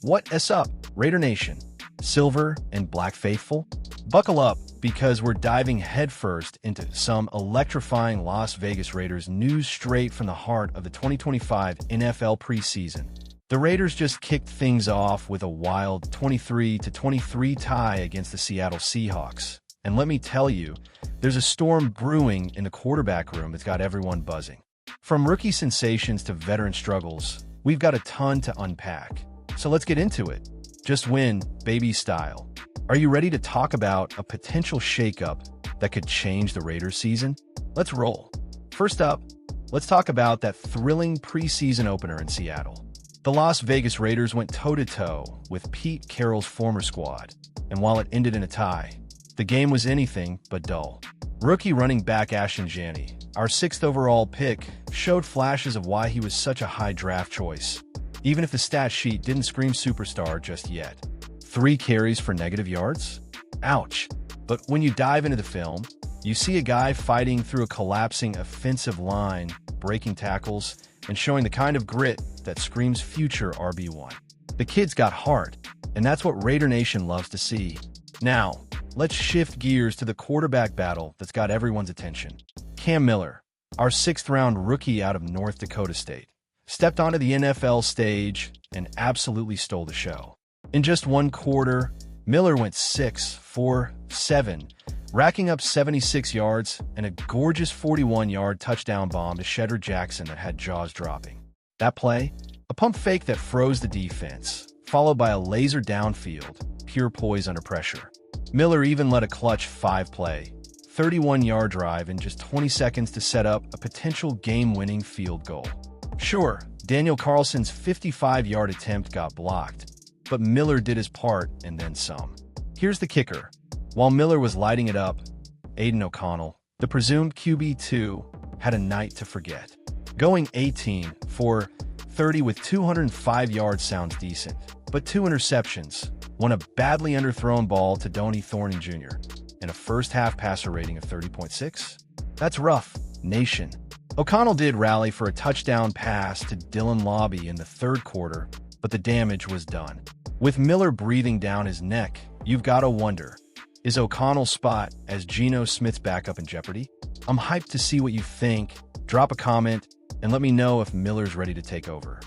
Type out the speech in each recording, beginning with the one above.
What's up, Raider Nation, Silver and Black Faithful? Buckle up because we're diving headfirst into some electrifying Las Vegas Raiders news straight from the heart of the 2025 NFL preseason. The Raiders just kicked things off with a wild 23-23 tie against the Seattle Seahawks. And let me tell you, there's a storm brewing in the quarterback room that's got everyone buzzing. From rookie sensations to veteran struggles, we've got a ton to unpack. So let's get into it. Just win, baby style. Are you ready to talk about a potential shakeup that could change the Raiders season? Let's roll. First up, let's talk about that thrilling preseason opener in Seattle. The Las Vegas Raiders went toe-to-toe with Pete Carroll's former squad, and while it ended in a tie, the game was anything but dull. Rookie running back Ashton, our 6th overall pick, showed flashes of why he was such a high draft choice, even if the stat sheet didn't scream superstar just yet. 3 carries for negative yards? Ouch. But when you dive into the film, you see a guy fighting through a collapsing offensive line, breaking tackles, and showing the kind of grit that screams future RB1. The kid's got heart, and that's what Raider Nation loves to see. Now, let's shift gears to the quarterback battle that's got everyone's attention. Cam Miller, our 6th-round rookie out of North Dakota State, stepped onto the NFL stage and absolutely stole the show. In just one quarter, Miller went 6 for 7, racking up 76 yards and a gorgeous 41-yard touchdown bomb to Shedder Jackson that had jaws dropping. That play? A pump fake that froze the defense, followed by a laser downfield, pure poise under pressure. Miller even led a clutch 5-play, 31-yard drive in just 20 seconds to set up a potential game-winning field goal. Sure, Daniel Carlson's 55-yard attempt got blocked, but Miller did his part and then some. Here's the kicker. While Miller was lighting it up, Aidan O'Connell, the presumed QB2, had a night to forget. Going 18 for 30 with 205 yards sounds decent, but 2 interceptions, one a badly underthrown ball to Donnie Thornton Jr., and a first-half passer rating of 30.6? That's rough, nation. O'Connell did rally for a touchdown pass to Dylan Lobby in the 3rd quarter, but the damage was done. With Miller breathing down his neck, you've got to wonder, is O'Connell's spot as Geno Smith's backup in jeopardy? I'm hyped to see what you think. Drop a comment and let me know if Miller's ready to take over.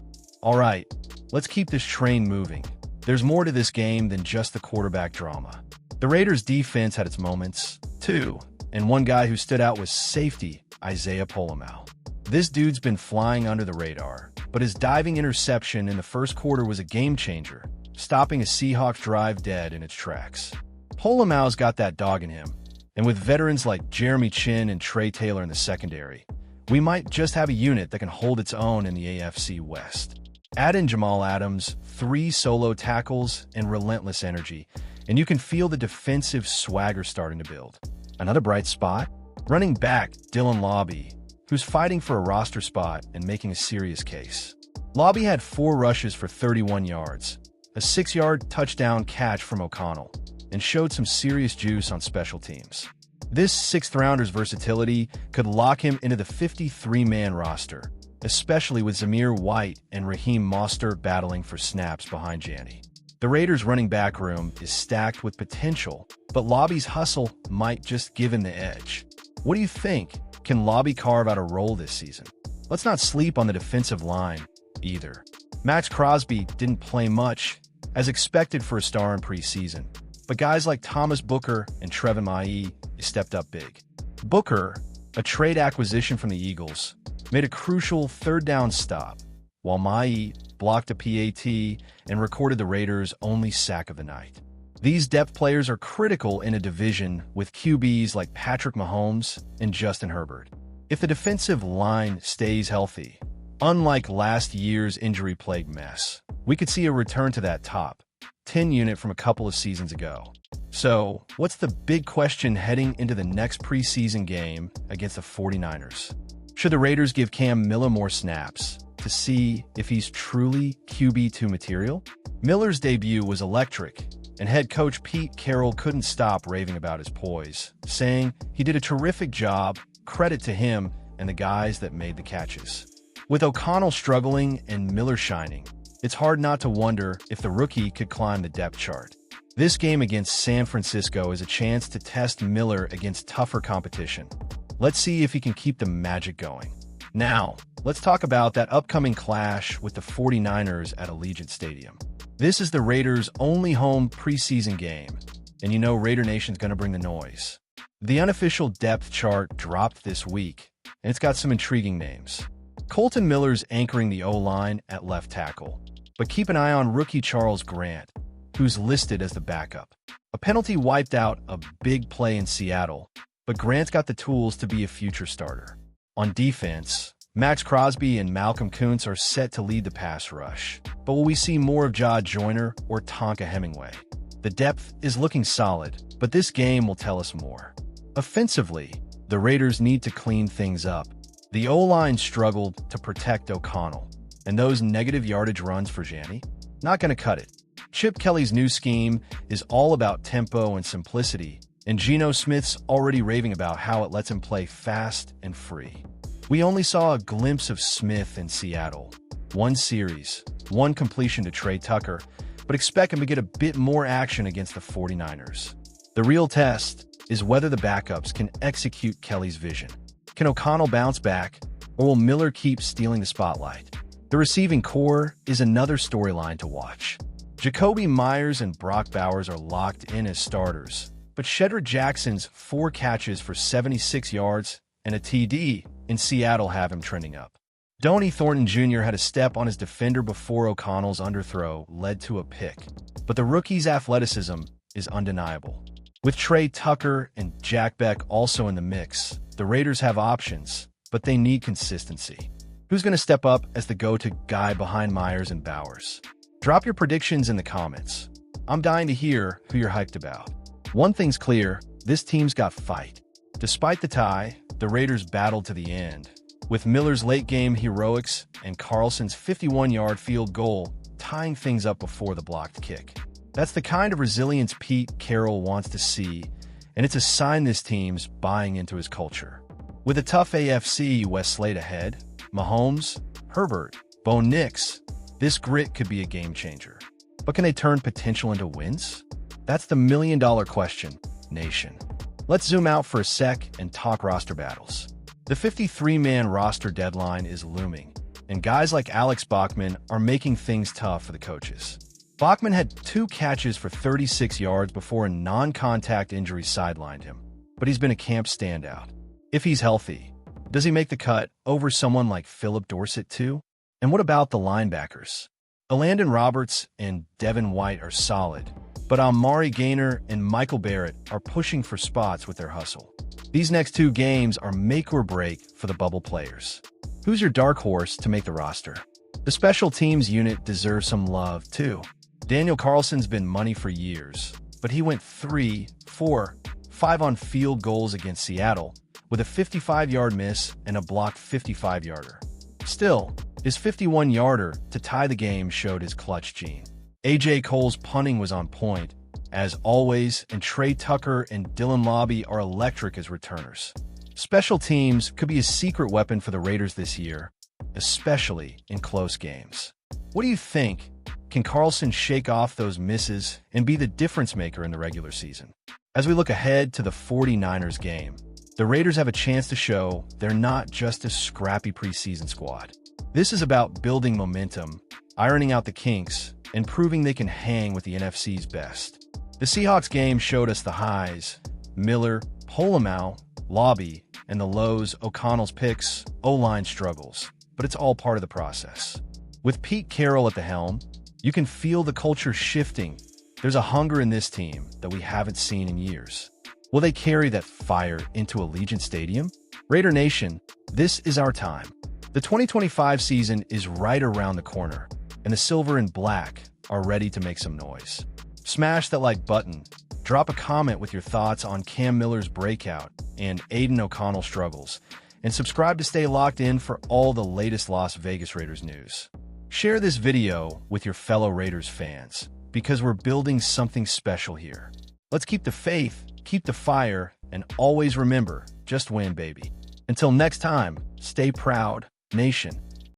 All right, let's keep this train moving. There's more to this game than just the quarterback drama. The Raiders' defense had its moments, too, and one guy who stood out was safety Isaiah Pola-Mao. This dude's been flying under the radar, but his diving interception in the 1st quarter was a game-changer, stopping a Seahawks drive dead in its tracks. Pola-Mao's got that dog in him, and with veterans like Jeremy Chin and Trey Taylor in the secondary, we might just have a unit that can hold its own in the AFC West. Add in Jamal Adams, 3 solo tackles, and relentless energy, and you can feel the defensive swagger starting to build. Another bright spot? Running back Dylan Lobby, who's fighting for a roster spot and making a serious case. Lobby had 4 rushes for 31 yards, a 6-yard touchdown catch from O'Connell, and showed some serious juice on special teams. This 6th-rounder's versatility could lock him into the 53-man roster, especially with Zamir White and Raheem Mostert battling for snaps behind Jeanty. The Raiders' running back room is stacked with potential, but Lobby's hustle might just give him the edge. What do you think? Can Lobby carve out a role this season? Let's not sleep on the defensive line, either. Max Crosby didn't play much, as expected for a star in preseason, but guys like Thomas Booker and Trevin Maie stepped up big. Booker, a trade acquisition from the Eagles, made a crucial 3rd down stop, while Maie blocked a PAT and recorded the Raiders' only sack of the night. These depth players are critical in a division with QBs like Patrick Mahomes and Justin Herbert. If the defensive line stays healthy, unlike last year's injury-plagued mess, we could see a return to that top 10 unit from a couple of seasons ago. So, what's the big question heading into the next preseason game against the 49ers? Should the Raiders give Cam Miller more snaps to see if he's truly QB2 material? Miller's debut was electric, and head coach Pete Carroll couldn't stop raving about his poise, saying he did a terrific job, credit to him and the guys that made the catches. With O'Connell struggling and Miller shining, it's hard not to wonder if the rookie could climb the depth chart. This game against San Francisco is a chance to test Miller against tougher competition. Let's see if he can keep the magic going. Now, let's talk about that upcoming clash with the 49ers at Allegiant Stadium. This is the Raiders' only home preseason game, and you know Raider Nation's going to bring the noise. The unofficial depth chart dropped this week, and it's got some intriguing names. Kolton Miller's anchoring the O-line at left tackle, but keep an eye on rookie Charles Grant, who's listed as the backup. A penalty wiped out a big play in Seattle, but Grant's got the tools to be a future starter. On defense, Max Crosby and Malcolm Kuntz are set to lead the pass rush, but will we see more of Ja Joyner or Tonka Hemingway? The depth is looking solid, but this game will tell us more. Offensively, the Raiders need to clean things up. The O-line struggled to protect O'Connell, and those negative yardage runs for jeanty? Not going to cut it. Chip Kelly's new scheme is all about tempo and simplicity, and Geno Smith's already raving about how it lets him play fast and free. We only saw a glimpse of Smith in Seattle. One series, one completion to Trey Tucker, but expect him to get a bit more action against the 49ers. The real test is whether the backups can execute Kelly's vision. Can O'Connell bounce back, or will Miller keep stealing the spotlight? The receiving core is another storyline to watch. Jacoby Myers and Brock Bowers are locked in as starters, but Shedrick Jackson's 4 catches for 76 yards and a TD in Seattle have him trending up. Donnie Thornton Jr. had a step on his defender before O'Connell's underthrow led to a pick, but the rookie's athleticism is undeniable. With Trey Tucker and Jack Beck also in the mix, the Raiders have options, but they need consistency. Who's going to step up as the go-to guy behind Myers and Bowers? Drop your predictions in the comments. I'm dying to hear who you're hyped about. One thing's clear, this team's got fight. Despite the tie, the Raiders battled to the end, with Miller's late-game heroics and Carlson's 51-yard field goal tying things up before the blocked kick. That's the kind of resilience Pete Carroll wants to see, and it's a sign this team's buying into his culture. With a tough AFC West slate ahead, Mahomes, Herbert, Bo Nix, this grit could be a game-changer. But can they turn potential into wins? That's the million-dollar question, Nation. Let's zoom out for a sec and talk roster battles. The 53-man roster deadline is looming, and guys like Alex Bachman are making things tough for the coaches. Bachman had 2 catches for 36 yards before a non-contact injury sidelined him, but he's been a camp standout. If he's healthy, does he make the cut over someone like Philip Dorsett too? And what about the linebackers? Elandon Roberts and Devin White are solid, but Amari Gaynor and Michael Barrett are pushing for spots with their hustle. These next 2 games are make or break for the bubble players. Who's your dark horse to make the roster? The special teams unit deserves some love too. Daniel Carlson's been money for years, but he went 3, 4, 5 on field goals against Seattle, with a 55-yard miss and a blocked 55-yarder. Still, his 51-yarder to tie the game showed his clutch gene. A.J. Cole's punting was on point, as always, and Trey Tucker and Dylan Lobby are electric as returners. Special teams could be a secret weapon for the Raiders this year, especially in close games. What do you think? Can Carlson shake off those misses and be the difference maker in the regular season? As we look ahead to the 49ers game, the Raiders have a chance to show they're not just a scrappy preseason squad. This is about building momentum, ironing out the kinks, and proving they can hang with the NFC's best. The Seahawks game showed us the highs, Miller, Polamalu, Lobby, and the lows, O'Connell's picks, O-line struggles, but it's all part of the process. With Pete Carroll at the helm, you can feel the culture shifting. There's a hunger in this team that we haven't seen in years. Will they carry that fire into Allegiant Stadium? Raider Nation, this is our time. The 2025 season is right around the corner, and the silver and black are ready to make some noise. Smash that like button, drop a comment with your thoughts on Cam Miller's breakout and Aiden O'Connell struggles, and subscribe to stay locked in for all the latest Las Vegas Raiders news. Share this video with your fellow Raiders fans, because we're building something special here. Let's keep the faith, keep the fire, and always remember, just win, baby. Until next time, stay proud, Nation.